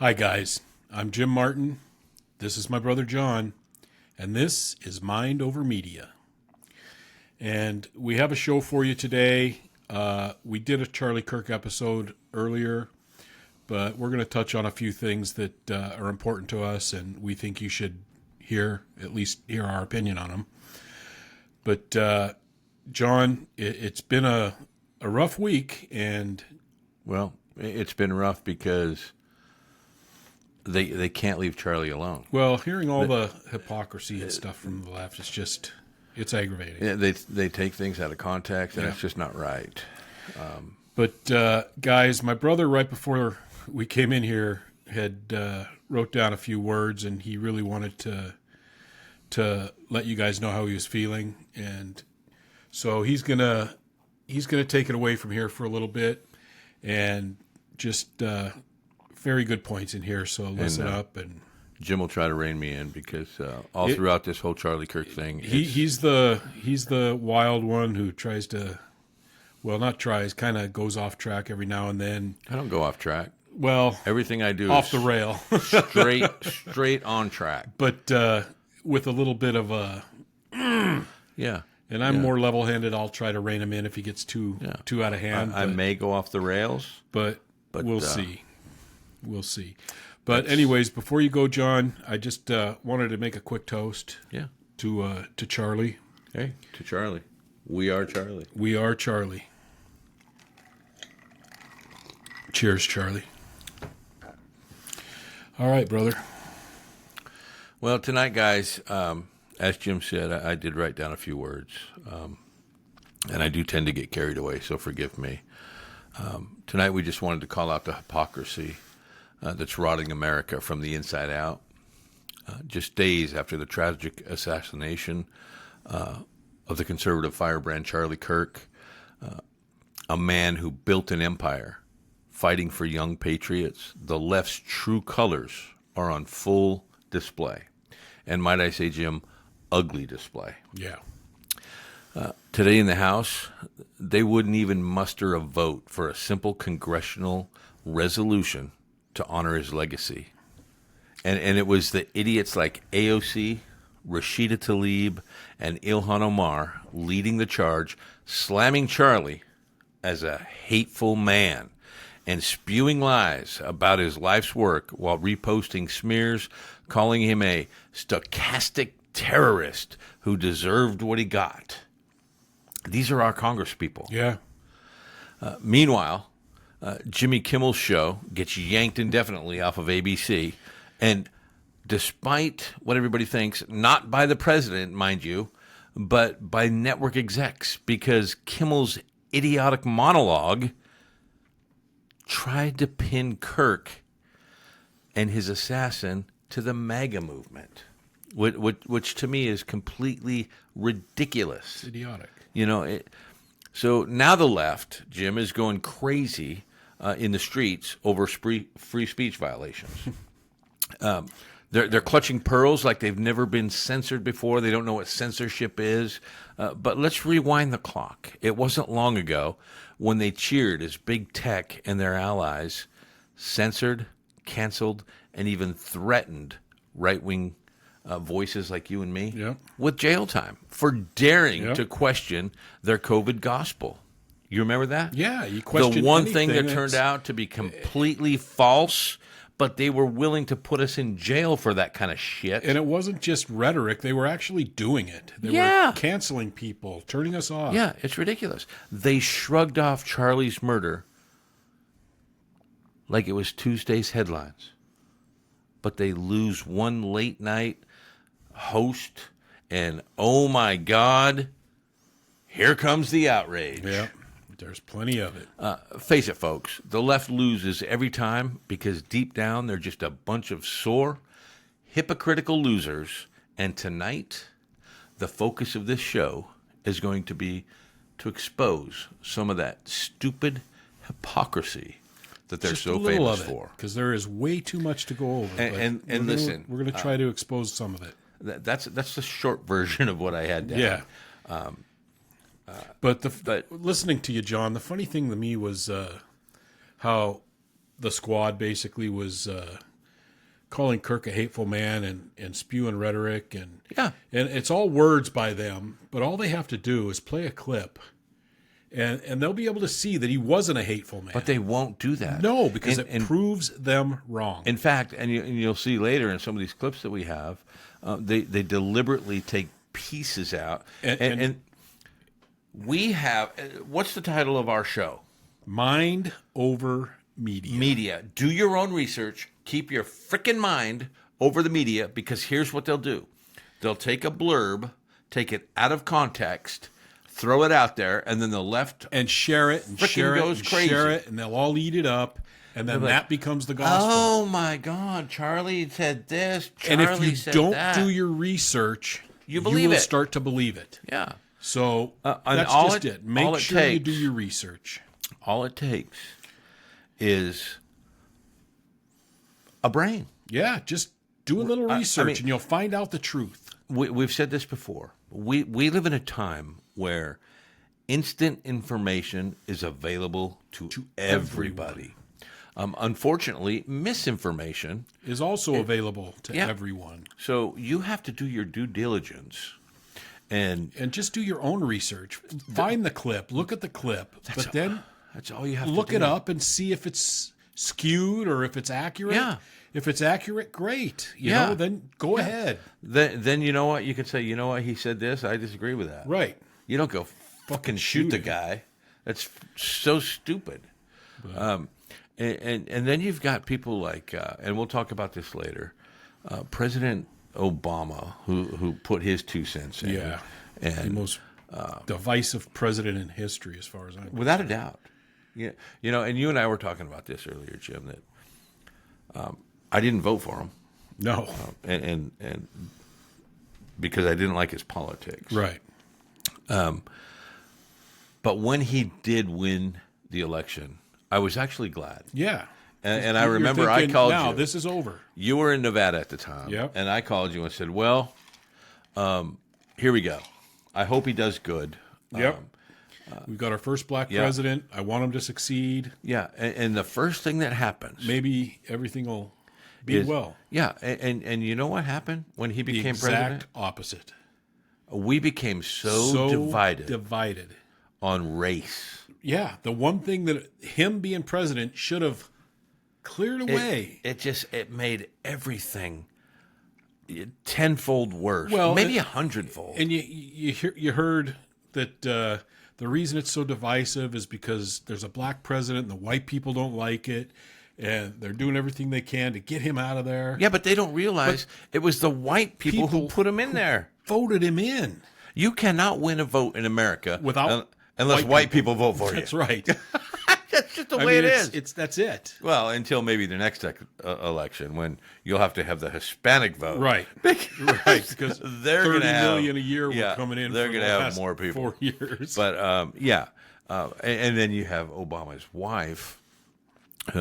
Hi, guys. I'm Jim Martin. This is my brother John, and this is Mind Over Media. And we have a show for you today. We did a Charlie Kirk episode earlier, but we're going to touch on a few things that are important to us, and we think you should at least hear our opinion on them. But, John, it's been a rough week, and... Well, it's been rough because... They can't leave Charlie alone. Well, hearing all the hypocrisy and stuff from the left is just, it's aggravating. Yeah, they take things out of context, and it's just not right. But, guys, my brother, right before we came in here, had wrote down a few words, and he really wanted to let you guys know how he was feeling. And so he's gonna take it away from here for a little bit, and just... very good points in here, so listen up. And Jim will try to rein me in because throughout this whole Charlie Kirk thing, he's the wild one who tries to, well, not tries, kind of goes off track every now and then. I don't go off track. Well, everything I do off is the rail, straight on track. But with a little bit of a yeah. And I'm more level-handed. I'll try to rein him in if he gets too out of hand. I may go off the rails, but we'll see. We'll see. But anyways, before you go, John, I just wanted to make a quick toast. Yeah. To Charlie. Hey, to Charlie. We are Charlie. We are Charlie. Cheers, Charlie. All right, brother. Well, tonight, guys, as Jim said, I did write down a few words. And I do tend to get carried away, so forgive me. Tonight, we just wanted to call out the hypocrisy that's rotting America from the inside out. Just days after the tragic assassination of the conservative firebrand Charlie Kirk, a man who built an empire fighting for young patriots, the left's true colors are on full display. And might I say, Jim, ugly display. Yeah. Today in the House, they wouldn't even muster a vote for a simple congressional resolution to honor his legacy. And it was the idiots like AOC, Rashida Tlaib, and Ilhan Omar leading the charge, slamming Charlie as a hateful man and spewing lies about his life's work while reposting smears, calling him a stochastic terrorist who deserved what he got. These are our congresspeople. Yeah. Meanwhile, Jimmy Kimmel's show gets yanked indefinitely off of ABC, and despite what everybody thinks, not by the president, mind you, but by network execs, because Kimmel's idiotic monologue tried to pin Kirk and his assassin to the MAGA movement, which to me is completely ridiculous. It's idiotic. You know, so now the left, Jim, is going crazy in the streets over free speech violations. They're clutching pearls like they've never been censored before. They don't know what censorship is. But let's rewind the clock. It wasn't long ago when they cheered as big tech and their allies censored, canceled, and even threatened right-wing voices like you and me with jail time for daring to question their COVID gospel. You remember that? Yeah, you questioned the one thing that turned out to be completely false, but they were willing to put us in jail for that kind of shit. And it wasn't just rhetoric. They were actually doing it. They were canceling people, turning us off. Yeah, it's ridiculous. They shrugged off Charlie's murder like it was Tuesday's headlines. But they lose one late night host, and oh my God, here comes the outrage. Yeah, there's plenty of it. Face it, folks, the left loses every time because deep down they're just a bunch of sore, hypocritical losers. And tonight, the focus of this show is going to be to expose some of that stupid hypocrisy that they're just so a little famous of it, for. Because there is way too much to go over. And listen, we're going to try to expose some of it. That's the short version of what I had down. Yeah. But listening to you, John, the funny thing to me was how the squad basically was calling Kirk a hateful man and spewing rhetoric and it's all words by them, but all they have to do is play a clip and they'll be able to see that he wasn't a hateful man. But they won't do that. No, because it proves them wrong. In fact, and you'll see later in some of these clips that we have, they deliberately take pieces out. And we have, what's the title of our show? Mind over media. Media. Do your own research. Keep your frickin' mind over the media, because here's what they'll do. They'll take a blurb, take it out of context, throw it out there, and then the left and share it and share it and crazy. Share it, and they'll all eat it up, and then that becomes the gospel. Oh my God, Charlie said this. And if you said don't that. do your research, you will start to believe it. Yeah. So that's all just it. Make sure you do your research. All it takes is a brain. Yeah, just do a little research and you'll find out the truth. We've said this before. We live in a time where instant information is available to everybody. Unfortunately, misinformation is also available to everyone. So you have to do your due diligence. And just do your own research. Find the clip. Look at the clip. But then that's all you have to do. Look it up and see if it's skewed or if it's accurate. Yeah. If it's accurate, great. You know, then go ahead. Then you know what? You can say, you know what? He said this. I disagree with that. Right. You don't go fucking shoot the guy. That's so stupid. And then you've got people like, and we'll talk about this later, President Obama, who put his 2 cents in. Yeah. And the most divisive president in history, as far as I'm concerned. Without a doubt. Yeah. You know, and you and I were talking about this earlier, Jim, that I didn't vote for him. No. And because I didn't like his politics. Right. But when he did win the election, I was actually glad. Yeah. And I remember I called you. Now this is over. You were in Nevada at the time. Yep. And I called you and said, well, here we go. I hope he does good. Yep. We've got our first black president. I want him to succeed. Yeah. And the first thing that happens. Maybe everything will be well. Yeah. And you know what happened when he became president? The exact opposite. We became so divided on race. Yeah. The one thing that him being president should have cleared away. It made everything tenfold worse. Well, maybe 100-fold. And you heard that the reason it's so divisive is because there's a black president and the white people don't like it, and they're doing everything they can to get him out of there. Yeah, but they don't realize it was the white people who put him in there. Voted him in. You cannot win a vote in America without unless white people vote for you. That's right. That's just the way it is. That's it. Well, until maybe the next election, when you'll have to have the Hispanic vote, right? Because they're going to have 30 million a year. We're coming in. They're going to have more people. 4 years. But and then you have Obama's wife, who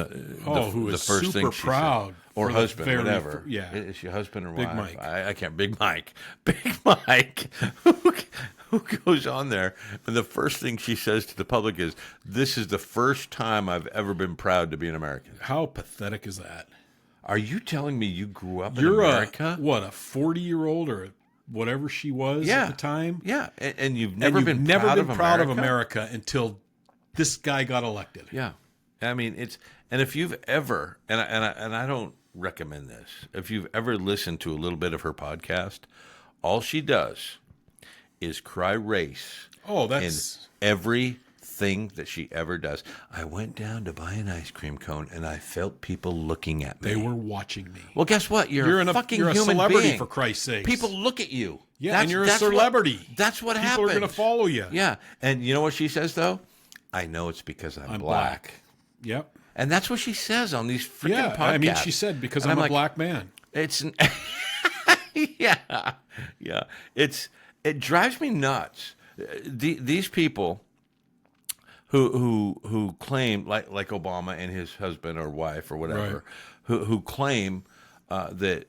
is the first super thing she proud, said, or husband, whatever. Is she husband or Big wife? Mike. I can't. Big Mike. Who goes on there, and the first thing she says to the public is, "This is the first time I've ever been proud to be an American." How pathetic is that? Are you telling me you grew up in America? You're a 40-year-old or whatever she was at the time? Yeah, and you've never been proud of America until this guy got elected. Yeah, I mean and if you've ever and I don't recommend this, if you've ever listened to a little bit of her podcast, all she does is cry race. Oh, that's in everything that she ever does. I went down to buy an ice cream cone, and I felt people looking at me. They were watching me. Well, guess what? You're a fucking you're a human celebrity, being. For Christ's sake. People look at you. Yeah, and you're a celebrity. That's what happens. People are going to follow you. Yeah, and you know what she says, though? I know it's because I'm black. Yep. And that's what she says on these freaking podcasts. I mean, she said, because I'm a black man. It's yeah. It drives me nuts. These people who claim, like Obama and his husband or wife or whatever, who claim that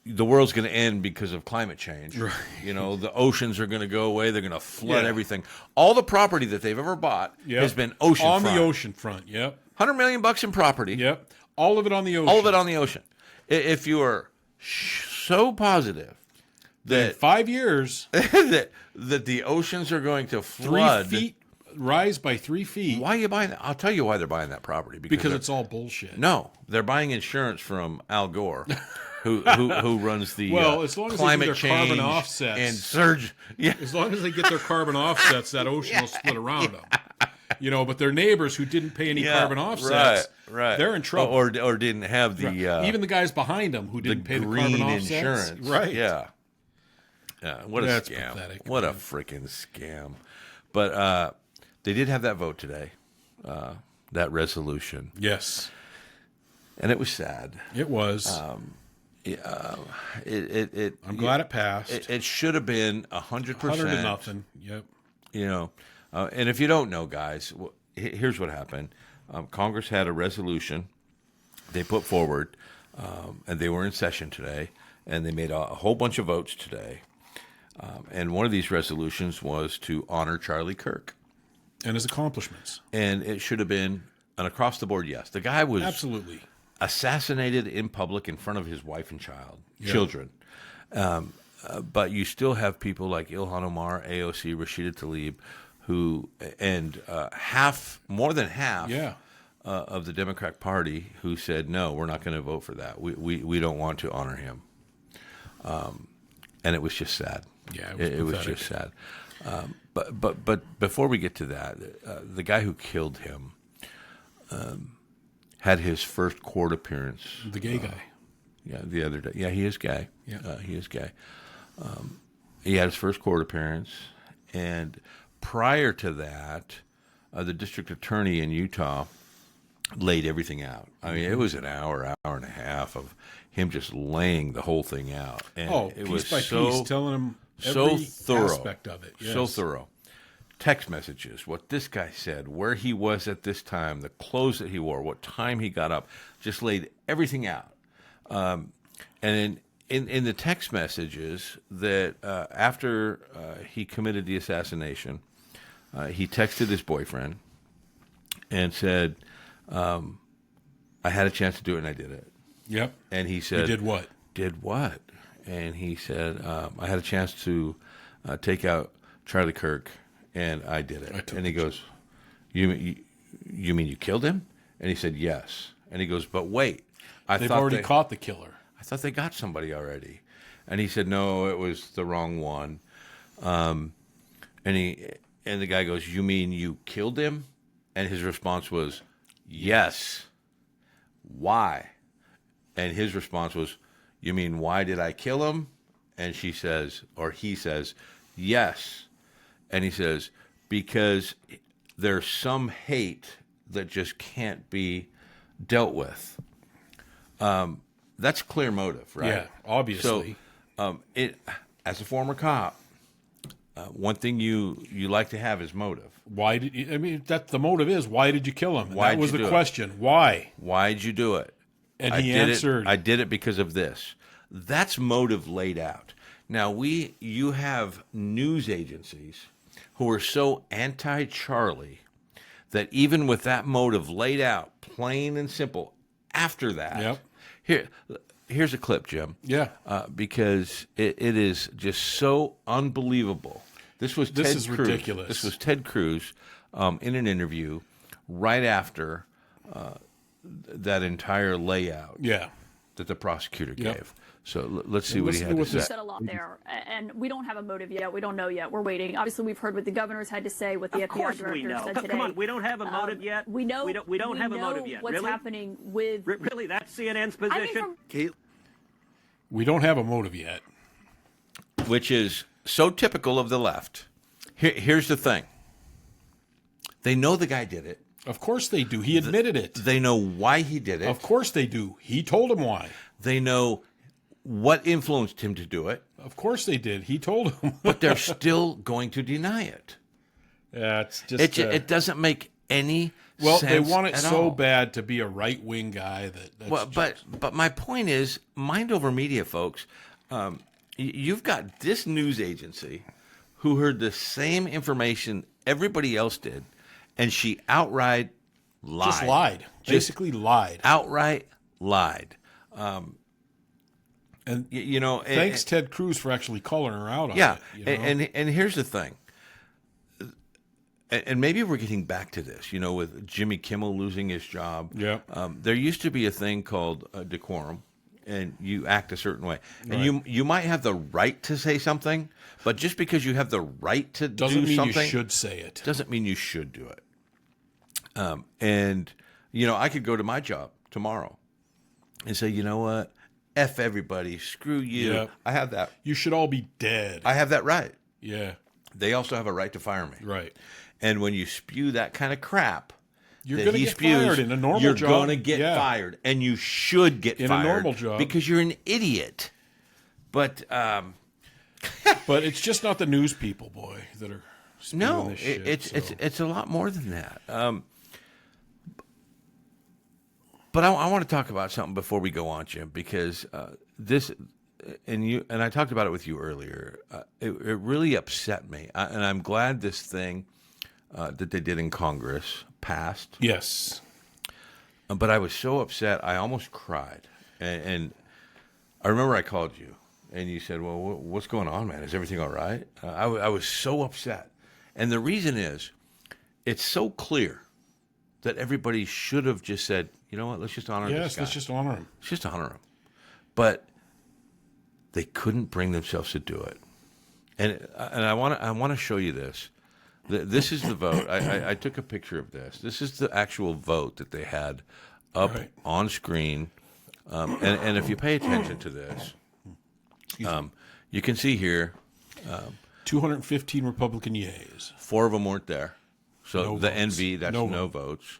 the world's going to end because of climate change. Right. You know, the oceans are going to go away. They're going to flood everything. All the property that they've ever bought has been oceanfront. On the ocean front, yep. $100 million in property. Yep. All of it on the ocean. All of it on the ocean. If you are so positive In that 5 years, that the oceans are going to 3 flood, feet rise by 3 feet. why are you buying that? I'll tell you why they're buying that property. Because it's all bullshit. No, they're buying insurance from Al Gore, who runs the as long as they climate do their change carbon offsets and surge. Yeah, As long as they get their carbon offsets, that ocean will split around them. But their neighbors who didn't pay any carbon offsets, right. they're in trouble. Or didn't have the Even the guys behind them who didn't pay the green carbon offsets. insurance. Right. Yeah. What a That's scam. pathetic, What a man. freaking scam. But they did have that vote today, that resolution. Yes. And it was sad. It was. I'm glad it passed. It should have been 100%. 100-0. Yep. And if you don't know, guys, here's what happened. Congress had a resolution they put forward, and they were in session today, and they made a whole bunch of votes today. And one of these resolutions was to honor Charlie Kirk. And his accomplishments. And it should have been an across-the-board yes. The guy was Absolutely. assassinated in public in front of his wife and children. But you still have people like Ilhan Omar, AOC, Rashida Tlaib, who, and more than half of the Democratic Party who said, no, we're not going to vote for that. We don't want to honor him. And it was just sad. Yeah, it was just sad. But before we get to that, the guy who killed him had his first court appearance. The gay guy. Yeah, the other day. Yeah, he is gay. Yeah. He is gay. He had his first court appearance, and prior to that, the district attorney in Utah laid everything out. I mean, it was an hour and a half of him just laying the whole thing out. And it was piece by piece, telling him every aspect of it. Yes. So thorough. Text messages, what this guy said, where he was at this time, the clothes that he wore, what time he got up, just laid everything out. And in the text messages that after he committed the assassination, he texted his boyfriend and said, I had a chance to do it and I did it. Yep. And he said, You did what? Did what? And he said, I had a chance to take out Charlie Kirk and I did it. And he goes, you mean you killed him? And he said, yes. And he goes, but wait. They've already caught the killer. I thought they got somebody already. And he said, no, it was the wrong one. And the guy goes, you mean you killed him? And his response was, yes. Why? And his response was, you mean why did I kill him? And he says, yes. And he says, because there's some hate that just can't be dealt with. That's clear motive, right? Yeah, obviously. So, as a former cop, one thing you like to have is motive. Why did you, I mean, that the motive is, why did you kill him? And Why'd that was you the do it? question. Why? Why'd you do it? And he answered, I did it because of this. That's motive laid out. Now, you have news agencies who are so anti-Charlie that even with that motive laid out, plain and simple, after that, here's a clip, Jim. Yeah. Because it is just so unbelievable. This is ridiculous. This was Ted Cruz in an interview right after that entire layout that the prosecutor gave. So let's see what he had to say. You said a lot there, and we don't have a motive yet. We don't know yet. We're waiting. Obviously, we've heard what the governor's had to say, what the FBI director said today. Come on, we don't have a motive yet. We know. We don't have a motive yet. What's happening with? Really, that's CNN's position. We don't have a motive yet. Which is so typical of the left. Here's the thing. They know the guy did it. Of course they do. He admitted it. They know why he did it. Of course they do. He told him why. They know what influenced him to do it. Of course they did. He told him. But they're still going to deny it. Yeah, it's just... It doesn't make any sense they want it at so all. bad to be a right-wing guy but my point is, mind over media, folks. You've got this news agency who heard the same information everybody else did, and she outright lied. Just lied. Basically lied. Outright lied. And You know, thanks Ted Cruz for actually calling her out on yeah. it. You know? And here's the thing. And maybe we're getting back to this, you know, with Jimmy Kimmel losing his job. Yeah. There used to be a thing called decorum, and you act a certain way. And Right. you might have the right to say something, but just because you have the right to Doesn't do mean something you should say it. doesn't mean you should do it. And, you know, I could go to my job tomorrow and say, you know what? F everybody. Screw you. Yep. I have that. You should all be dead. I have that right. Yeah. They also have a right to fire me. Right. And when you spew that kind of crap, You're that going to he get spews, fired in a normal you're job. going to get Yeah. fired, and you should get In a fired normal job. because you're an idiot. But But it's just not the news people, boy, that are spewing no, this shit. it's a lot more than that. But I want to talk about something before we go on, Jim, because this. And I talked about it with you earlier. It really upset me, and I'm glad this thing that they did in Congress passed. Yes. But I was so upset, I almost cried. And I remember I called you, and you said, "Well, what's going on, man? Is everything all right?" I was so upset, and the reason is, it's so clear that everybody should have just said, "You know what? Let's just honor this Yes, guy. let's just honor him. Let's just honor him." But they couldn't bring themselves to do it, and I want to show you this. This is the vote. I took a picture of this. This is the actual vote that they had up Right. on screen, and if you pay attention to this, you can see here 215 Republican yeas. 4 of them weren't there, so No the votes. NV that's No no votes.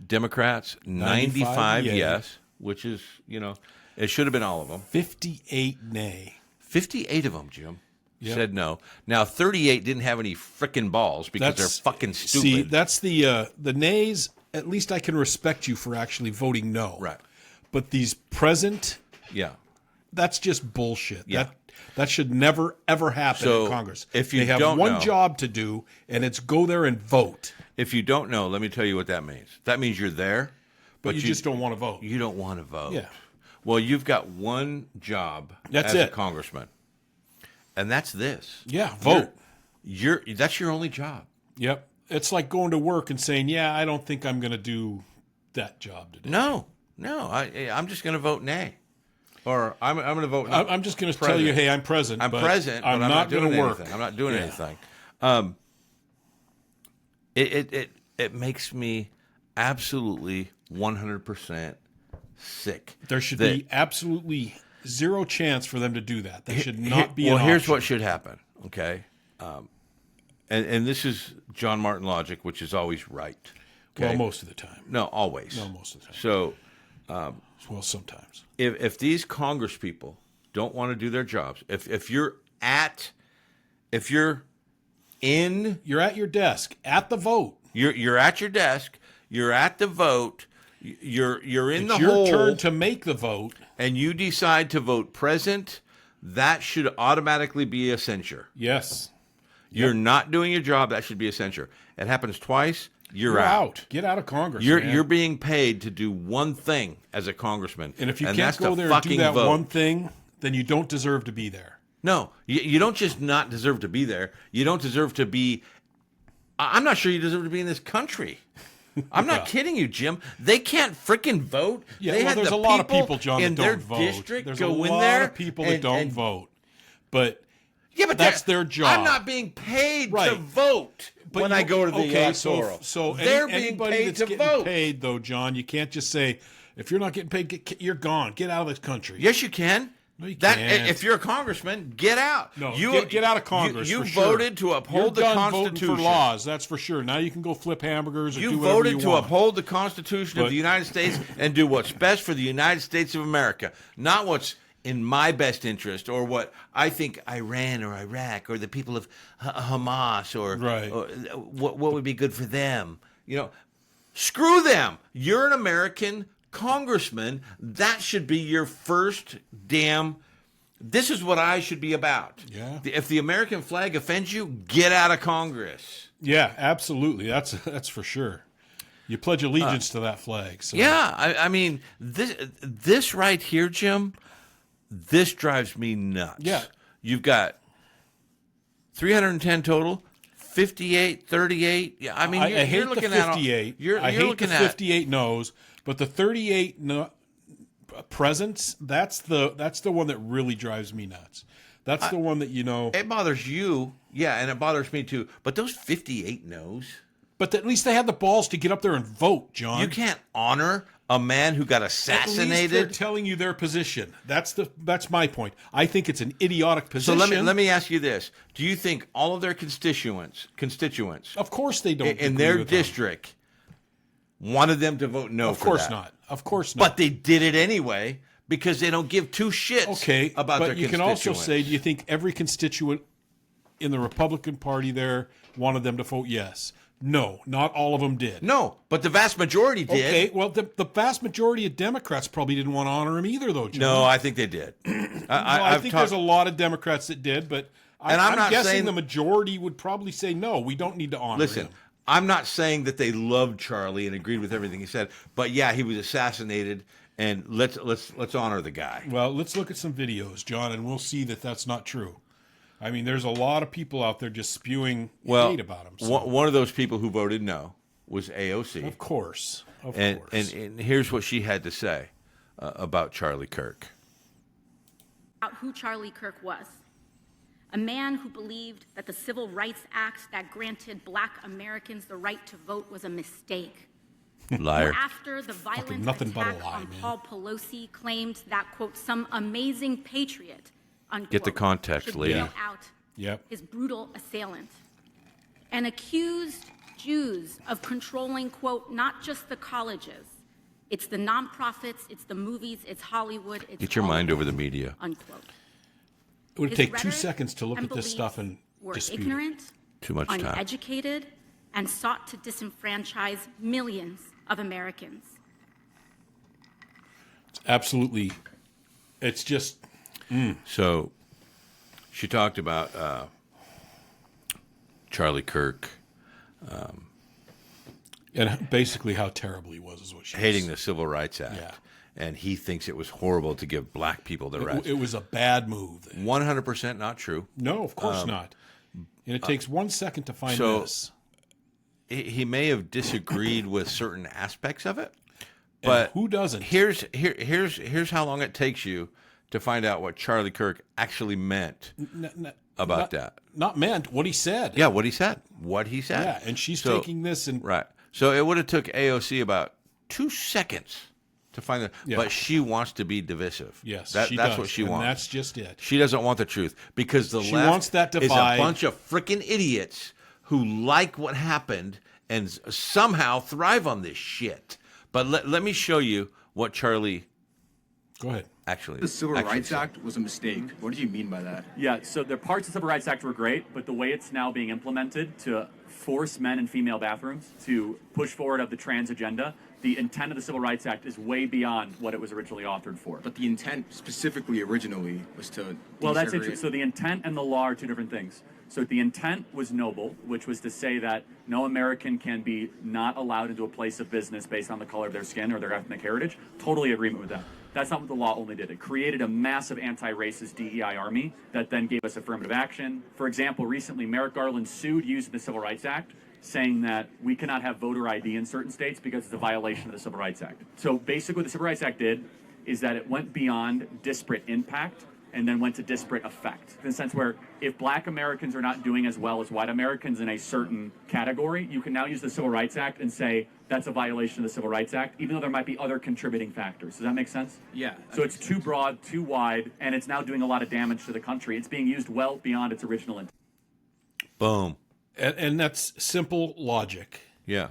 Democrats 95 yay. yes, which is it should have been all of them. 58 nay. 58 of them, Jim, Yep. said no. Now, 38 didn't have any frickin' balls because they're fucking stupid. See, that's the nays. At least I can respect you for actually voting no. Right. But these present, Yeah. that's just bullshit. Yeah. That should never ever happen So, in Congress. if you they have don't one know- job to do, and it's go there and vote. If you don't know, let me tell you what that means. That means you're there, But you just don't want to vote. You don't want to vote. Yeah. Well, you've got one job That's as a it. congressman, and that's this. Yeah, vote. That's your only job. Yep. It's like going to work and saying, "Yeah, I don't think I'm going to do that job today." No. I'm just going to vote nay, or I'm going to vote. No. I'm just going to tell you, "Hey, I'm present. I'm but present, but I'm not doing going to work. anything. I'm not doing Yeah. anything." It makes me absolutely 100% sick. There should that- be absolutely zero chance for them to do that. That should not be. Well, an here's option. what should happen. Okay, and this is John Martin logic, which is always right. Okay? Well, most of the time. No, always. No, most of the time. So Well, sometimes. if these Congress people don't want to do their jobs, if you're in, You're at your desk at the vote. you're at your desk, you're at the vote, you're in It's the your hole, turn to make the vote. and you decide to vote present, that should automatically be a censure. Yes. You're not doing your job, that should be a censure. It happens twice, you're You're out. out. Get out of Congress. You're man. you're being paid to do one thing as a congressman, and if you can't that's go to there and do fucking that vote. one thing, then you don't deserve to be there. No, you don't just not deserve to be there. You don't deserve to be. I'm not sure you deserve to be in this country. I'm not kidding you, Jim. They can't frickin' vote. Yeah, they well, had there's the a lot of people people, John, in that their don't vote. district There's go a in lot there of people that don't vote. But yeah, but that's their job. I'm not being paid to Right. vote But when you- I go to the okay, electoral. So they're being anybody paid that's to getting vote. paid, though, John, you can't just say, if you're not getting paid, you're gone. Get out of this country. Yes, you can. No, you that can't. If you're a congressman, get out. No, you get out of Congress. You for sure. voted to uphold the You're done Constitution. voting for laws, that's for sure. Now you can go flip hamburgers or You do whatever voted you to want. uphold the Constitution of But- the United States and do what's best for the United States of America, not what's in my best interest or what I think Iran or Iraq or the people of Hamas or, Right. or what would be good for them. Screw them. You're an American congressman. That should be your first damn. This is what I should be about. Yeah. If the American flag offends you, get out of Congress. Yeah, absolutely. That's for sure. You pledge allegiance to that flag. So. Yeah, I mean, this right here, Jim, this drives me nuts. Yeah. You've got 310 total, 58, 38. Yeah, I mean, I you're hate looking the 58. at you're I hate looking the at 58 no's, but the 38 no, presents, that's the one that really drives me nuts. That's the one that, it bothers you, yeah, and it bothers me too. But those 58 no's, but at least they had the balls to get up there and vote, John. you can't honor a man who got At least assassinated. they're telling you their position. That's my point. I think it's an idiotic So position. let me ask you this: do you think all of their constituents, Of course they don't. in agree their with them. district wanted them to vote no? Of course for that? not. Of course not. But they did it anyway because they don't give two shits Okay, about but their you can constituents. also say, do you think every constituent in the Republican Party there wanted them to vote yes? No, not all of them did. No, but the vast majority did. Okay, well, the vast majority of Democrats probably didn't want to honor him either, though, John. No, I think they did. I think there's a lot of Democrats that did, but And I'm not guessing saying- the majority would probably say, no, we don't need to honor Listen, him. I'm not saying that they loved Charlie and agreed with everything he said, but yeah, he was assassinated, and let's honor the guy. Well, let's look at some videos, John, and we'll see that that's not true. I mean, there's a lot of people out there just spewing hate about him. So. One of those people who voted no was AOC. Of course. And here's what she had to say about Charlie Kirk. About who Charlie Kirk was. A man who believed that the Civil Rights Act that granted Black Americans the right to vote was a mistake. Liar. After the violent nothing but a attack lie, on man. Paul Pelosi claimed that, quote, some amazing patriot, unquote, Get the context, should lady. bail out Yep. his brutal assailant, and accused Jews of controlling, quote, not just the colleges, it's the nonprofits, it's the movies, it's Hollywood, it's Get your all mind of over the it, media. unquote. It would His take 2 rhetoric seconds to look and at this stuff and were dispute it. ignorant, Too much time. uneducated, and sought to disenfranchise millions of Americans. Absolutely. It's just... So she talked about Charlie Kirk And basically how terrible he was is what she hating was. the Civil Rights Act. Yeah. And he thinks it was horrible to give black people the rights. It was a bad move. 100% not true. No, of course not. And it takes 1 second to find so- this. He may have disagreed with certain aspects of it, And but who doesn't? Here's how long it takes you to find out what Charlie Kirk actually meant about that. Not meant, what he said. Yeah, what he said. What he said. Yeah, and she's So- taking this and... Right. So it would have took AOC about 2 seconds to find that. Yeah. But she wants to be divisive. Yes, that's does, what she and wants. that's just it. She doesn't want the truth because the She left wants that is a divide. bunch of freaking idiots who like what happened and somehow thrive on this shit. But let me show you what Charlie Go ahead. actually. The Civil actually Rights said. Act was a mistake. What do you mean by that? Yeah, so the parts of the Civil Rights Act were great, but the way it's now being implemented to force men in female bathrooms to push forward of the trans agenda, the intent of the Civil Rights Act is way beyond what it was originally authored for. But the intent specifically originally was to Well, that's desegregate. interesting. So the intent and the law are two different things. So the intent was noble, which was to say that no American can be not allowed into a place of business based on the color of their skin or their ethnic heritage. Totally agreement with that. That's not what the law only did. It created a massive anti-racist DEI army that then gave us affirmative action. For example, recently Merrick Garland sued using the Civil Rights Act, saying that we cannot have voter ID in certain states because it's a violation of the Civil Rights Act. So basically what the Civil Rights Act did is that it went beyond disparate impact and then went to disparate effect. In the sense where if black Americans are not doing as well as white Americans in a certain category, you can now use the Civil Rights Act and say that's a violation of the Civil Rights Act, even though there might be other contributing factors. Does that make sense? Yeah. So it's too broad, too wide, and it's now doing a lot of damage to the country. It's being used well beyond its original intent. Boom. And that's simple logic. Yeah.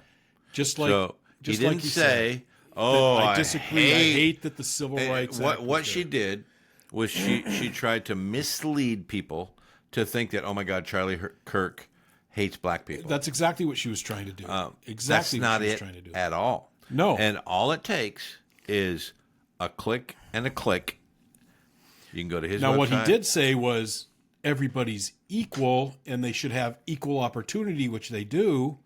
Just like So just he didn't like you say, said, "Oh, I disagree. I hate that the Civil Rights Act What was she there." did was she tried to mislead people to think that, oh my God, Charlie Kirk hates black people. That's exactly what she was trying to do. Exactly That's what not she was it trying to do. at all. No. And all it takes is a click and a click. You can go to his Now, website. what he did say was everybody's equal and they should have equal opportunity, which they do.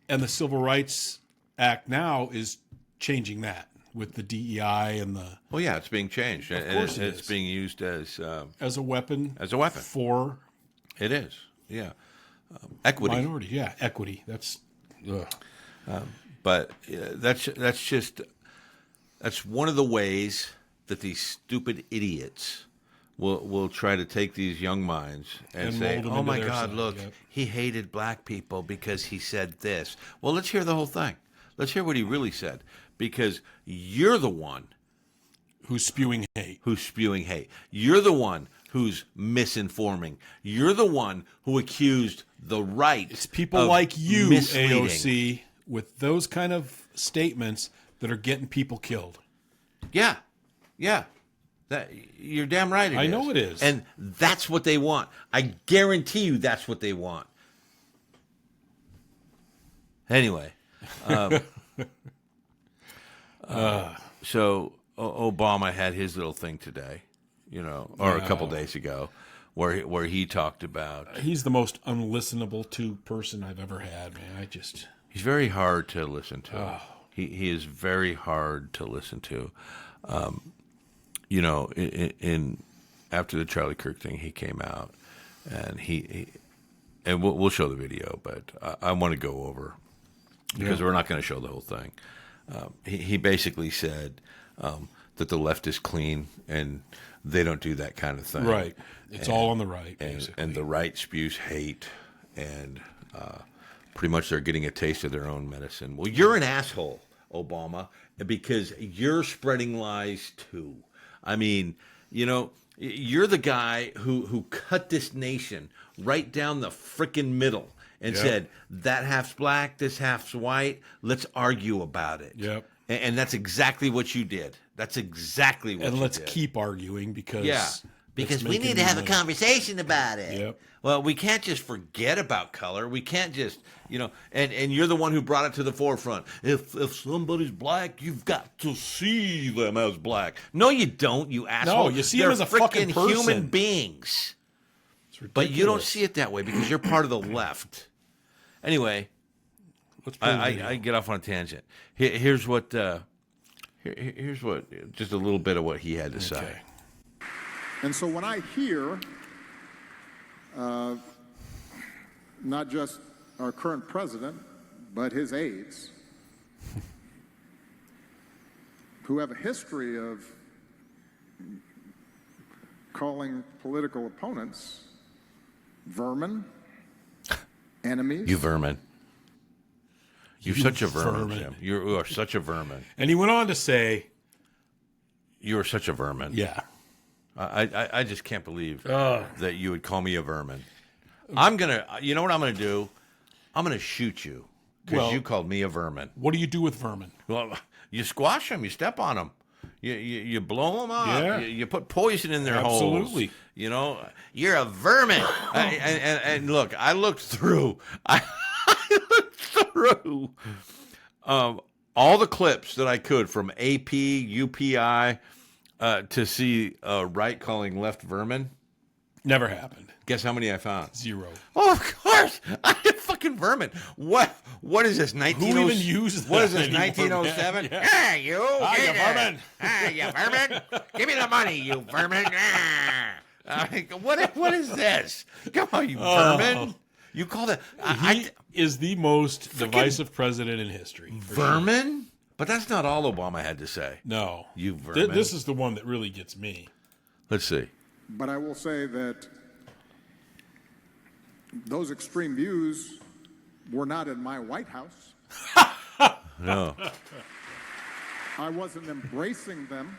And the civil rights act now is changing that with the DEI and the Well, yeah, it's being changed, and course it it's is. being used as as a weapon. As a weapon. For it is. Yeah, equity. minority. Yeah, equity. That's. But that's one of the ways that these stupid idiots will try to take these young minds and say, mold them "Oh into my their God, side." look, Yep. he hated black people because he said this." Well, let's hear the whole thing. Let's hear what he really said, because you're the one who's spewing hate. You're the one who's misinforming. You're the one who accused the right. It's people of like you, misleading. AOC, with those kind of statements that are getting people killed. Yeah. You're damn right it is. I know it is. And that's what they want. I guarantee you that's what they want. Anyway. So Obama had his little thing today, or a couple days ago, where he talked about. He's the most unlistenable to person I've ever had, man. He's very hard to listen to. Oh. He is very hard to listen to. In after the Charlie Kirk thing, he came out and and we'll show the video, but I want to go over because we're not going to show the whole thing. He basically said that the left is clean and they don't do that kind of thing. Right. It's all on the right, basically. And the right spews hate, and pretty much they're getting a taste of their own medicine. Well, you're an asshole, Obama, because you're spreading lies too. I mean, you're the guy who cut this nation right down the frickin' middle and said, that half's black, this half's white, let's argue about it. Yep. And that's exactly what you did. That's exactly what you did. And let's keep arguing because we need to have a conversation about it. Yep. Well, we can't just forget about color. We can't just, and you're the one who brought it to the forefront. If somebody's black, you've got to see them as black. No, you don't, you asshole. No, you see them as a fucking person. Human beings. But you don't see it that way because you're part of the left. Anyway, I get off on a tangent. Here's what just a little bit of what he had to say. And so when I hear not just our current president, but his aides, who have a history of calling political opponents vermin, enemies. You vermin. You're such a vermin, Jim. You are such a vermin. And he went on to say, you are such a vermin. Yeah. I just can't believe that you would call me a vermin. I'm going to, you know what I'm going to do? I'm going to shoot you because you called me a vermin. What do you do with vermin? Well, you squash them. You step on them. You blow them up. Yeah. You put poison in their holes. Absolutely. You're a vermin. And look, I looked through. I looked through all the clips that I could from AP, UPI to see right calling left vermin. Never happened. Guess how many I found? 0. Oh, of course. I'm a fucking vermin. What is this, 1907? Who even used that? What is this, anymore, 1907? man? Yeah. Hey, you. You vermin. Hey, you vermin. Give me the money, you vermin. What is this? Come on, you vermin. You call that... He is the most divisive president in history. Vermin? Sure. But that's not all Obama had to say. No. You vermin. This is the one that really gets me. Let's see. But I will say that those extreme views were not in my White House. No. I wasn't embracing them.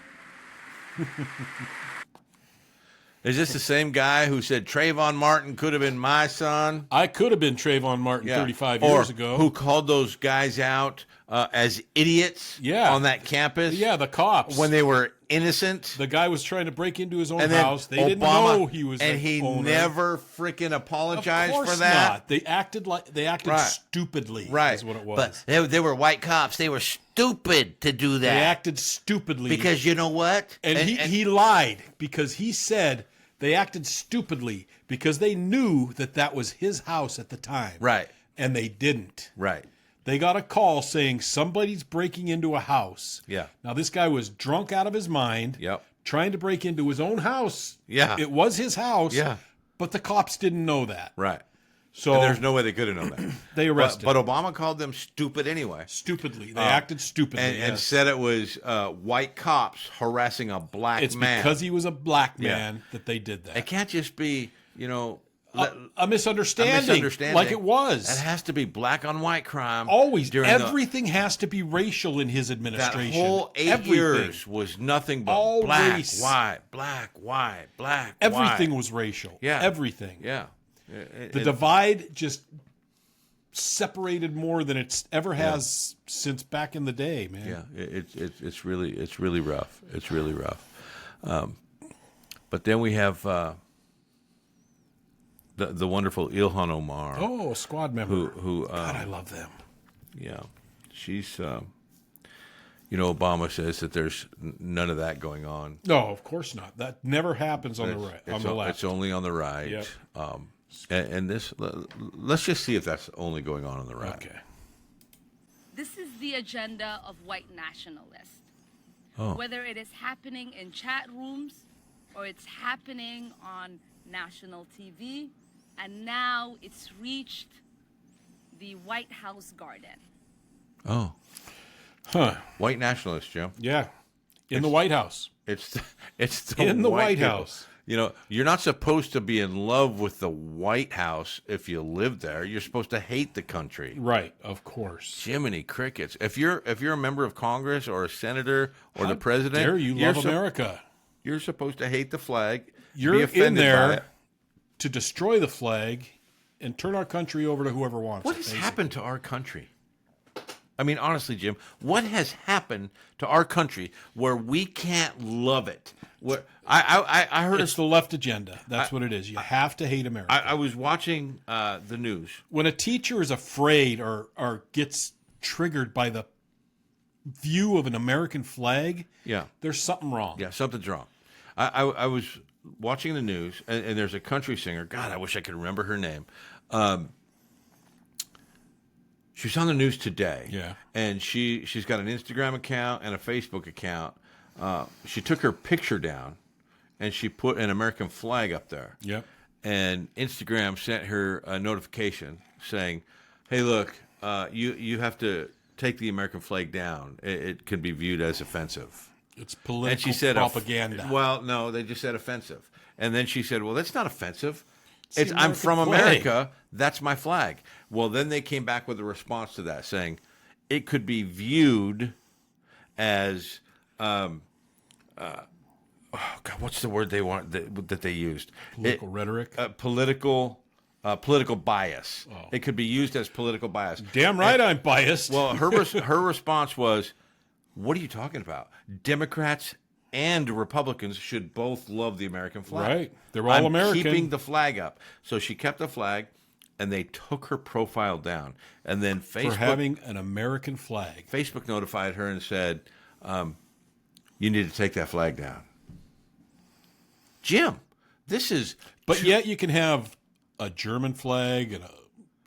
Is this the same guy who said Trayvon Martin could have been my son? I could have been Trayvon Martin 35 years ago. Who called those guys out as idiots on that campus? Yeah, the cops. When they were innocent. The guy was trying to break into his own and then house. They didn't know he was and he owner. never freaking apologized of course for that. Not. They acted stupidly. Right. Is what it was. But they were white cops. They were stupid to do that. They acted stupidly. Because you know what? And he lied because he said they acted stupidly because they knew that was his house at the time. Right. And they didn't. Right. They got a call saying somebody's breaking into a house. Yeah. Now, this guy was drunk out of his mind. Yep. Trying to break into his own house. Yeah. It was his house. Yeah. But the cops didn't know that. Right. So And there's no way they could have known that. they arrested But Obama called them stupid anyway. stupidly. They acted stupidly. And yes. said it was white cops harassing a black It's man. because he was a black man that they did that. It can't just be, A misunderstanding. Like it was. It has to be black on white crime. Always. during Everything has to be racial in his that administration. whole 8 Everything. years was nothing but All black, race. white, black, white, black, Everything white. was racial. Yeah. Everything. Yeah. The divide just separated more than it's ever has since back in the day, man. Yeah, it's really rough. It's really rough. But then we have the wonderful Ilhan Omar. Oh, a squad member. Who God, I love them. Yeah, she's. Obama says that there's none of that going on. No, of course not. That never happens on the right. On the left. It's only on the right. Yep. And this, let's just see if that's only going on the right. Okay. This is the agenda of white nationalists. Oh. Whether it is happening in chat rooms or it's happening on national TV, and now it's reached the White House garden. Oh. Huh. White nationalists, Jim. Yeah. In the White House. It's the In the White people. House. You're not supposed to be in love with the White House if you live there. You're supposed to hate the country. Right, of course. Jiminy crickets! If you're a member of Congress or a senator or How the president, dare you you're love America? You're supposed to hate the flag. You're be offended in by there it. to destroy the flag and turn our country over to whoever wants What it. has basically. happened to our country? I mean, honestly, Jim, what has happened to our country where we can't love it? Where I heard It's the left agenda. That's what it is. You have to hate America. I was watching the news. When a teacher is afraid or gets triggered by the view of an American flag, Yeah. there's something wrong. Yeah, something's wrong. I was watching the news, and there's a country singer. God, I wish I could remember her name. She was on the news today. Yeah. And she's got an Instagram account and a Facebook account. She took her picture down, and she put an American flag up there. Yep. And Instagram sent her a notification saying, "Hey, look, you have to take the American flag down. It can be viewed as offensive." It's political And she said propaganda. Well, no, they just said offensive. And then she said, "Well, that's not offensive. the I'm American from flag." America. That's my flag." Well, then they came back with a response to that, saying it could be viewed as, oh God, what's the word they want that they used? Political rhetoric. Political bias. Oh. It could be used as political bias. Damn right I'm biased. Well, her response was, "What are you talking about? Democrats and Republicans should both love the American flag. Right. They're all I'm American. keeping the flag up." So she kept the flag, and they took her profile down. And then for having an American flag. Facebook notified her and said, "You need to take that flag down." Jim, this is... But yet you can have a German flag and a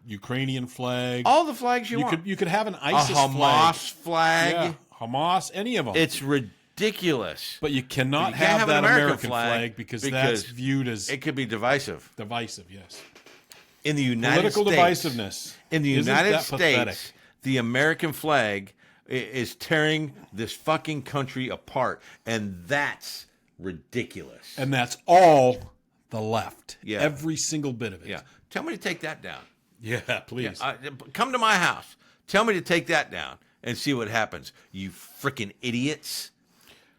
Ukrainian flag. all the flags you want. You could have an A ISIS Hamas flag. Yeah, Hamas, any of them. It's ridiculous. But you cannot You can't have an that American flag because that's viewed as it could be divisive. divisive, yes. In the United Political States, divisiveness. In the Isn't United that States, pathetic? the American flag is tearing this fucking country apart, and that's ridiculous. And that's all the left. Yeah. Every single bit of it. Yeah, tell me to take that down. Yeah, please. Come to my house. Tell me to take that down and see what happens. You freaking idiots.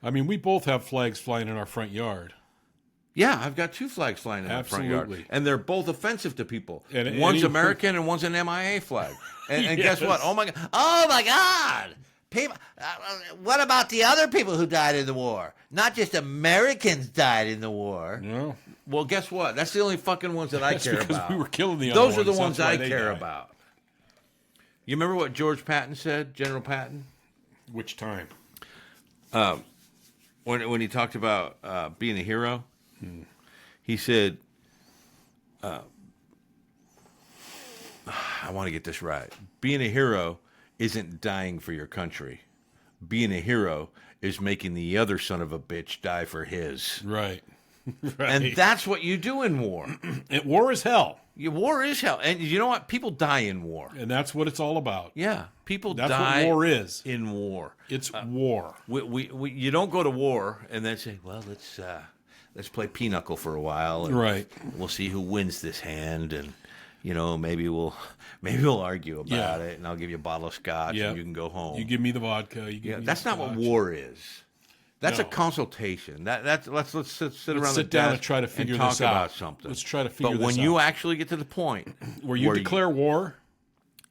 I mean, we both have flags flying in our front yard. Yeah, I've got 2 flags flying in my front yard, Absolutely. and they're both offensive to people. And one's any- American and one's an MIA flag. And Yes. guess what? Oh my God! People, what about the other people who died in the war? Not just Americans died in the war. No. Well, guess what? That's the only fucking ones that I That's care because about. we were killing the other Those are the ones. ones That's why I they care died. about. You remember what George Patton said, General Patton? Which time? When he talked about being a hero, he said, I want to get this right. Being a hero isn't dying for your country. Being a hero is making the other son of a bitch die for his. Right. And that's what you do in war. War is hell. War is hell. And you know what? People die in war. And that's what it's all about. Yeah. People That's die what war is. in war. It's war. You don't go to war and then say, well, let's play pinochle for a while. And Right. We'll see who wins this hand. And, maybe we'll argue about it. And I'll give you a bottle of scotch and you can go home. You give me the vodka. That's not what war is. That's a No. consultation. Let's sit around sit the down desk and try to figure talk this out. about something. Let's try to figure But when this you out. actually get to the point where you declare war,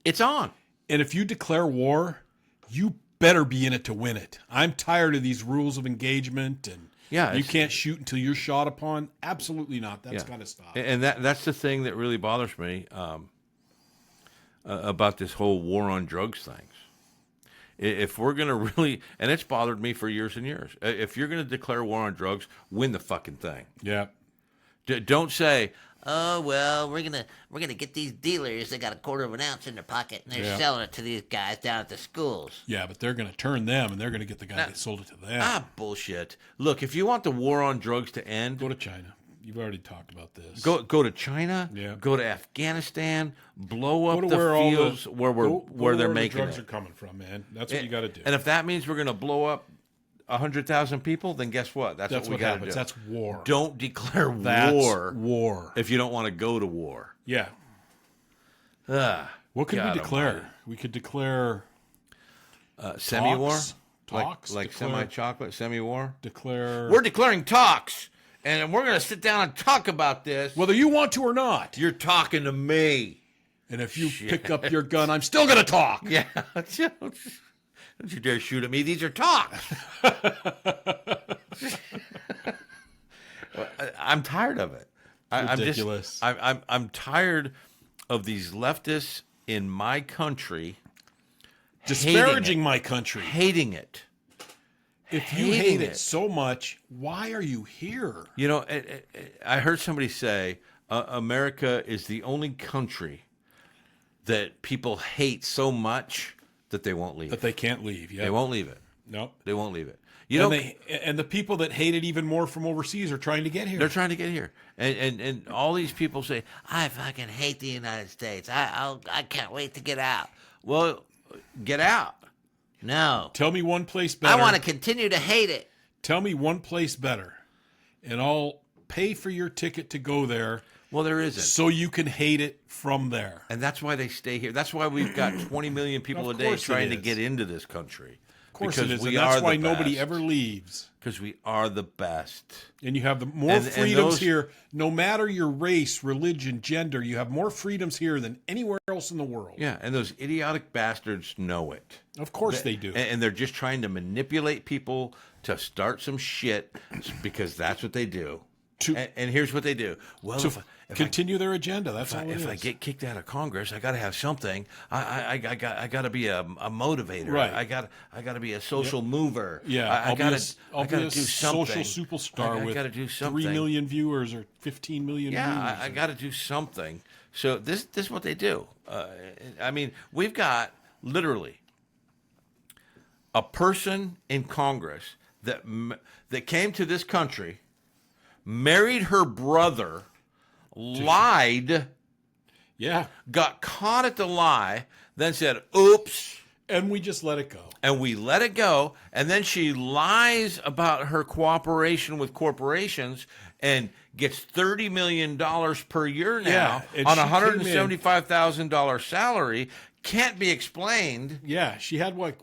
it's on. and if you declare war, you better be in it to win it. I'm tired of these rules of engagement and you can't shoot until you're shot upon. Absolutely not. That's got to stop. And that's the thing that really bothers me about this whole war on drugs things. If we're going to really, and it's bothered me for years and years, if you're going to declare war on drugs, win the fucking thing. Yeah. Don't say, oh well, we're gonna get these dealers that got a quarter of an ounce in their pocket and they're selling it to these guys down at the schools. Yeah, but they're going to turn them and they're going to get the guy that sold it to them. bullshit. Look, if you want the war on drugs to end, Go to China. You've already talked about this. Go to China. Yeah. Go to Afghanistan. Blow up Go to the where all fields the, where they're the making drugs it. are coming from, man. That's what you got to do. And if that means we're going to blow up 100,000 people, then guess what? That's what we got to happens. do. That's war. Don't declare That's war war. if you don't want to go to war. Yeah. What could we declare? We could declare semi-war, talks, like declare- semi-chocolate, semi-war. Declare. We're declaring talks, and we're going to sit down and talk about this, whether you want to or not. You're talking to me. And if you pick up your gun, I'm still going to talk. Yeah. Don't you dare shoot at me. These are talks. I'm tired of it. Ridiculous. I'm tired of these leftists in my country disparaging my country, hating it. If you hate it so much, why are you here? You know, I heard somebody say America is the only country that people hate so much that they won't leave. That they can't leave. Yeah, they won't leave it. Nope, they won't leave it. And the people that hate it even more from overseas are trying to get here. They're trying to get here, and all these people say, "I fucking hate the United States. I can't wait to get out." Well, get out. No. Tell me one place better. I want to continue to hate it. Tell me one place better, and I'll pay for your ticket to go there. Well, there isn't. So you can hate it from there. And that's why they stay here. That's why we've got 20 million people a day trying to get into this country. Of course because it is. We And that's are why the nobody best. ever leaves. Because we are the best. And you have more freedoms here. No matter your race, religion, gender, you have more freedoms here than anywhere else in the world. Yeah, and those idiotic bastards know it. Of course they do. And they're just trying to manipulate people to start some shit because that's what they do. And here's what they do. Well, to continue their agenda. That's all it is. If I get kicked out of Congress, I got to have something. I got to be a motivator. Right. I got to be a social mover. Yeah, I got to be a do something. social superstar with I got to do something. 3 million viewers or 15 million views. Yeah, I got to do something. So this is what they do. I mean, we've got literally a person in Congress that came to this country, married her brother, lied, got caught at the lie, then said, oops. And we just let it go. And we let it go. And then she lies about her cooperation with corporations and gets $30 million per year now on a $175,000 salary. Can't be explained. Yeah, she had like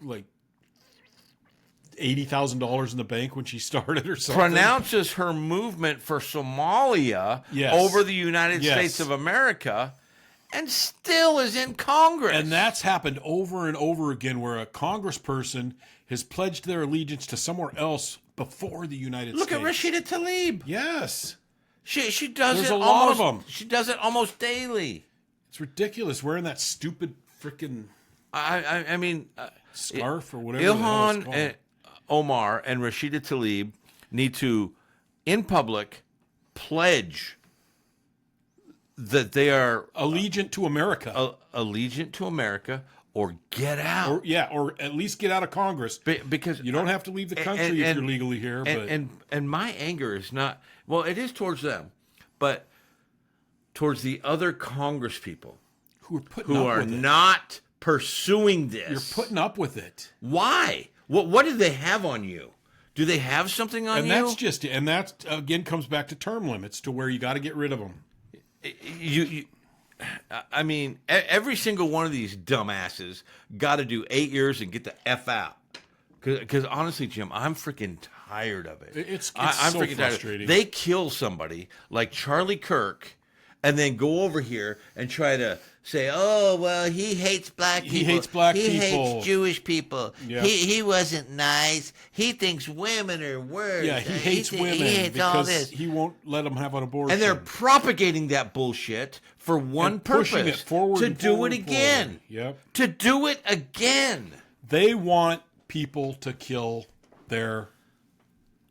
$80,000 in the bank when she started or something. Pronounces her movement for Somalia over the United States of America and still is in Congress. And that's happened over and over again where a congressperson has pledged their allegiance to somewhere else before the United States. Look at Rashida Tlaib. Yes. She does There's it a lot of almost, them. She does it almost daily. It's ridiculous wearing that stupid freaking I mean scarf or whatever. Ilhan Omar and Rashida Tlaib need to, in public, pledge that they are allegiant to America. Allegiant to America, or get out. Or at least get out of Congress. Because you don't have to leave the country if you're legally here. And my anger is not, well, it is towards them, but towards the other Congress people who are not pursuing this. You're putting up with it. Why? What do they have on you? Do they have something on you? And that again comes back to term limits, to where you got to get rid of them. I mean, every single one of these dumbasses got to do 8 years and get the F out. Because honestly, Jim, I'm freaking tired of it. I'm so freaking frustrating. They kill somebody like Charlie Kirk, and then go over here and try to say, "Oh, well, he hates black people. He hates black people. He hates Jewish people. Yeah. He wasn't nice. He thinks women are worse. Yeah, he hates women he hates all because this. he won't let them have an abortion." And they're propagating that bullshit for one purpose: pushing it forward to and do forward it and again. forward. Yep. To do it again. They want people to kill their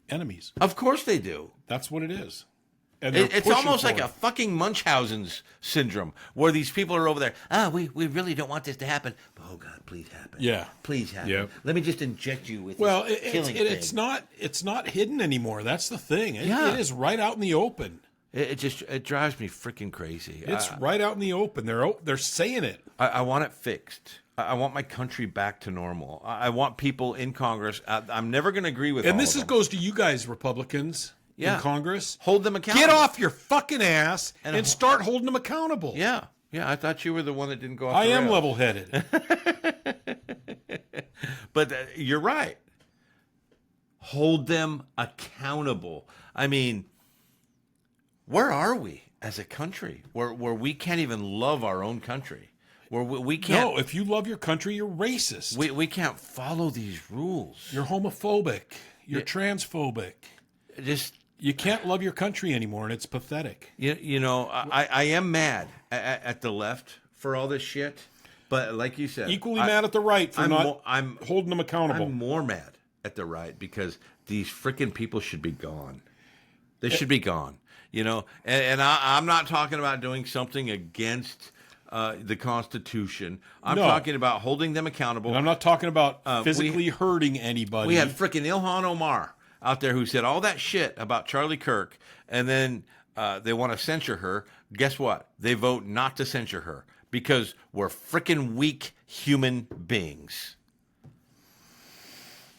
enemies. Of course they do. That's what it is. And it's almost like a fucking Munchausen's syndrome, where these people are over there. We really don't want this to happen. Oh God, please happen. Yeah, please happen. Yep. Let me just inject you with. It's not hidden anymore. That's the thing. It is right out in the open. It drives me freaking crazy. It's right out in the open. They're saying it. I want it fixed. I want my country back to normal. I want people in Congress. I'm never going to agree with. And this goes to you guys, Republicans. In Congress. Hold them accountable. Get off your fucking ass and start holding them accountable. Yeah. I thought you were the one that didn't go off I the am rails. level-headed. But you're right. Hold them accountable. I mean, where are we as a country where we can't even love our own country? Where we can't. No, if you love your country, you're racist. We can't follow these rules. You're homophobic. You're transphobic. You can't love your country anymore, and it's pathetic. You know, I am mad at the left for all this shit, but like you said, equally mad at the right for I'm holding them accountable. I'm more mad at the right because these freaking people should be gone. They should be gone. You know, and I'm not talking about doing something against the Constitution. I'm talking about holding them accountable. And I'm not talking about physically hurting anybody. We had freaking Ilhan Omar out there who said all that shit about Charlie Kirk, and then they want to censure her. Guess what? They vote not to censure her because we're freaking weak human beings.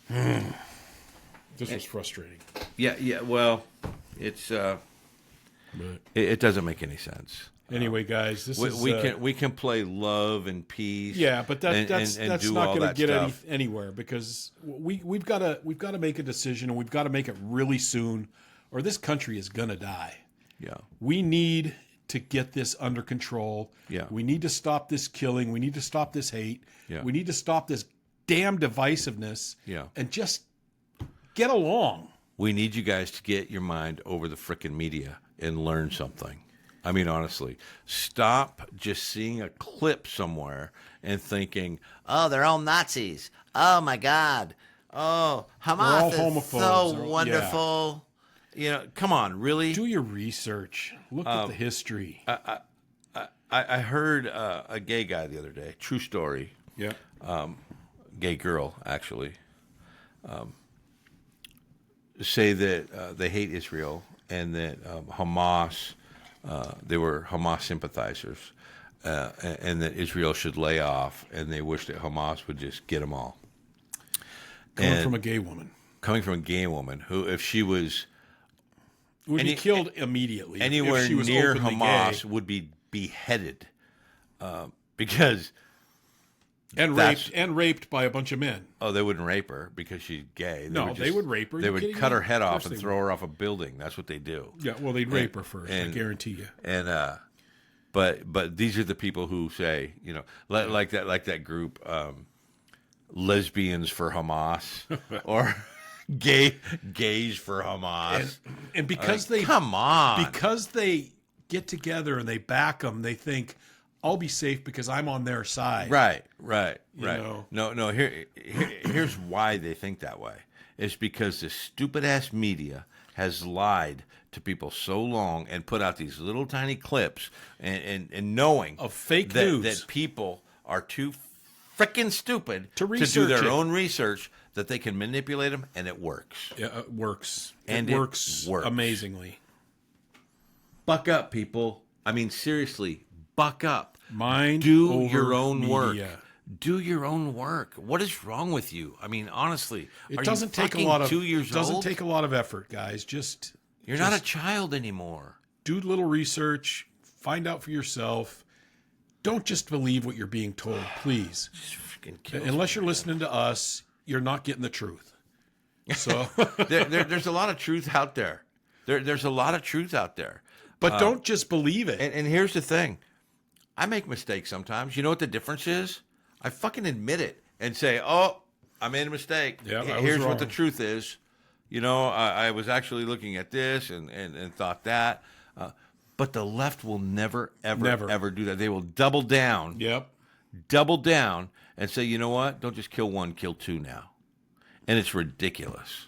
This was frustrating. Yeah. Well, it's it doesn't make any sense. Anyway, guys, we can play love and peace. Yeah, but that's not going to get anywhere because we've got to make a decision, and we've got to make it really soon, or this country is going to die. Yeah, we need to get this under control. Yeah, we need to stop this killing. We need to stop this hate. Yeah, we need to stop this damn divisiveness. Yeah, and just get along. We need you guys to get your mind over the frickin' media and learn something. I mean, honestly, stop just seeing a clip somewhere and thinking, "Oh, they're all Nazis. Oh my God. Oh, Hamas is so wonderful." Yeah. You know, come on, really? Do your research. Look at the history. I heard a gay guy the other day. True story. Yeah. Gay girl, actually, say that they hate Israel and that Hamas. They were Hamas sympathizers, and that Israel should lay off, and they wish that Hamas would just get them all. Coming from a gay woman who, if she would be killed immediately. Anywhere if she was near Hamas gay. would be beheaded because and raped by a bunch of men. Oh, they wouldn't rape her because she's gay. They would rape her. They would cut her head off and throw her off a building. That's what they do. Yeah, well, they'd rape her first. I guarantee you. And but these are the people who say, you know, like that group, lesbians for Hamas or gays for Hamas. And because because they get together and they back them, they think, I'll be safe because I'm on their side. Right. You know? No. Here's why they think that way. It's because the stupid ass media has lied to people so long and put out these little tiny clips and knowing of fake news that people are too freaking stupid To do research their it. own research that they can manipulate them, and it works. Yeah, it works. And it it works works. amazingly. Buck up, people. I mean, seriously, buck up. Mind Do over your own work. media. Do your own work. What is wrong with you? I mean, honestly, It are doesn't you take a fucking lot of 2 years doesn't old? take a lot of effort, guys. You're not a child anymore. Do a little research, find out for yourself. Don't just believe what you're being told, please. Freaking kills Unless me, you're man. listening to us, you're not getting the truth. So, There's a lot of truth out there. There's a lot of truth out there. but don't just believe it. And here's the thing. I make mistakes sometimes. You know what the difference is? I fucking admit it and say, oh, I made a mistake. Yeah, I was Here's what the wrong. truth is. You know, I was actually looking at this and thought that. But the left will never, ever do that. They will double down. Yep. Double down and say, you know what? Don't just kill one, kill two now. And it's ridiculous.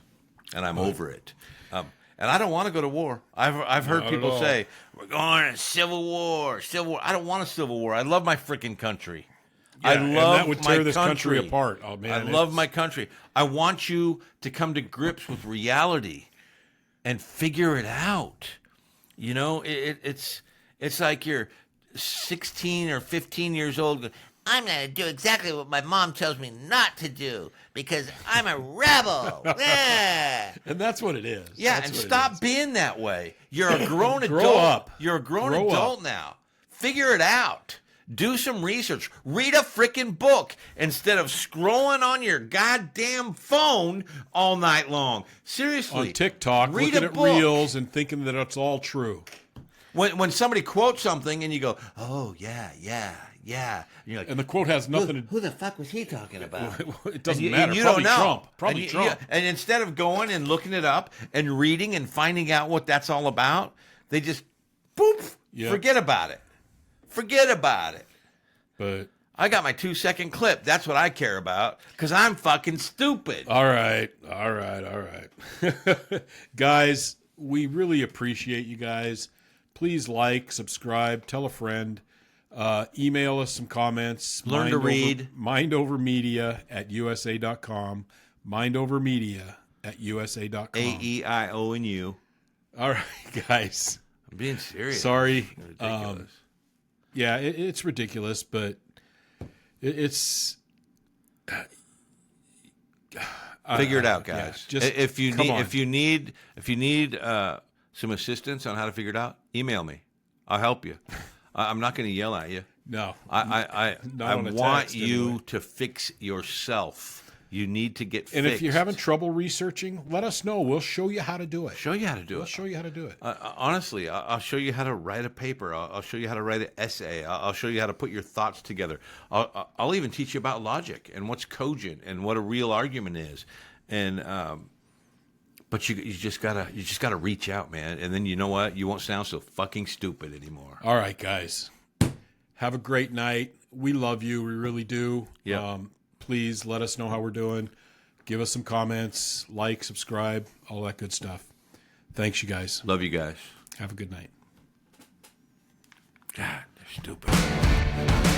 And I'm over it. And I don't want to go to war. I've heard Not at people all. say, we're going to civil war. I don't want a civil war. I love my freaking country. I Yeah, and love that would my tear this country apart. Oh, man, I love it's- my country. I want you to come to grips with reality and figure it out. You know, it's like you're 16 or 15 years old. I'm going to do exactly what my mom tells me not to do because I'm a rebel. Yeah. And that's what it is. Yeah, That's and what it stop is. being that way. You're a grown adult. Grow up. You're a grown Grow adult up. now. Figure it out. Do some research. Read a freaking book instead of scrolling on your goddamn phone all night long. Seriously. On TikTok, read looking a at book. reels and thinking that it's all true. When somebody quotes something and you go, oh, yeah. And you're like, And the quote has nothing to Who the fuck was he talking about? It doesn't and matter. you Probably don't know. Trump. Probably and Trump. and instead of going and looking it up and reading and finding out what that's all about, they just, boop, Yep. forget about it. Forget about it. But I got my 2-second clip. That's what I care about because I'm fucking stupid. all right. Guys, we really appreciate you guys. Please like, subscribe, tell a friend. Email us some comments. Learn to read. mindovermedia@usa.com. Mindovermedia@usa.com. AEIONU. All right, guys. I'm being serious. Sorry. Ridiculous. Yeah, it's ridiculous, but it's Figure it out, yeah, guys. just if you come need, on. if you need some assistance on how to figure it out, email me. I'll help you. I'm not going to yell at you. No, I Not on a want text, you anyway. to fix yourself. You need to get And fixed. if you're having trouble researching, let us know. We'll show you how to do it. show you how to do We'll it. show you how to do it. Honestly, I'll show you how to write a paper. I'll show you how to write an essay. I'll show you how to put your thoughts together. I'll even teach you about logic and what's cogent and what a real argument is. And but you just gotta reach out, man. And then you know what? You won't sound so fucking stupid anymore. All right, guys. Have a great night. We love you. We really do. Yep. Please let us know how we're doing. Give us some comments, like, subscribe, all that good stuff. Thanks, you guys. Love you guys. Have a good night. God, they're stupid.